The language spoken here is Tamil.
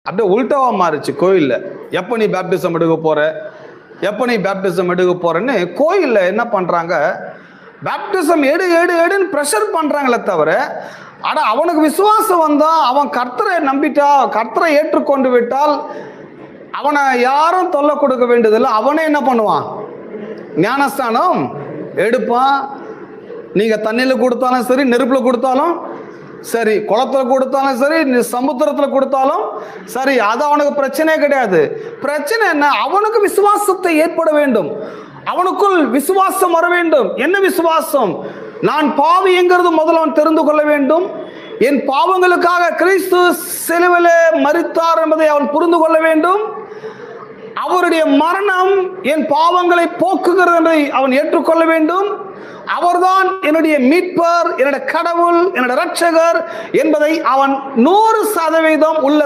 அப்படியே உல்டாவா மாறிச்சு கோயில்ல. எப்ப நீ பேப்டிசம் எடுக்க போற, எப்ப நீ பேப்டிசம் எடுக்க போறன்னு கோயில்ல என்ன பண்றாங்க, பேப்டிசம் எடு எடு எடுன்னு பிரஷர் பண்றாங்களே தவிர, ஆனா அவனுக்கு விசுவாசம் வந்தா, அவன் கர்த்தரை நம்பிட்டா, கர்த்தரை ஏற்றுக்கொண்டு விட்டால் அவனை யாரும் தொல்லை கொடுக்க வேண்டியதில்லை. அவனே என்ன பண்ணுவான், ஞானஸ்தானம் எடுப்பான். நீங்க தண்ணியில கொடுத்தாலும் சரி, நெருப்புல கொடுத்தாலும் சரி, குளத்துல கொடுத்தாலும் சரி, சமுத்திரத்துல கொடுத்தாலும் சரி, அது அவனுக்கு பிரச்சனையே கிடையாது. பிரச்சனை என்ன, அவனுக்கு விசுவாசத்தை ஏற்பட வேண்டும், அவனுக்குள் விசுவாசம் வர வேண்டும். என்ன விசுவாசம்? நான் பாவிங்கிறது முதல்ல அவன் தெரிந்து கொள்ள வேண்டும். என் பாவங்களுக்காக கிறிஸ்து சிலுவையிலே மரித்தார் என்பதை அவன் புரிந்து கொள்ள வேண்டும். அவருடைய மரணம் என் பாவங்களை போக்குகிறது என்பதை அவன் ஏற்றுக்கொள்ள வேண்டும். அவர்தான் என்னுடைய மீட்பர், என்னுடைய கடவுள், என்னுடைய இரட்சகர் என்பதை அவன் 100% உள்ள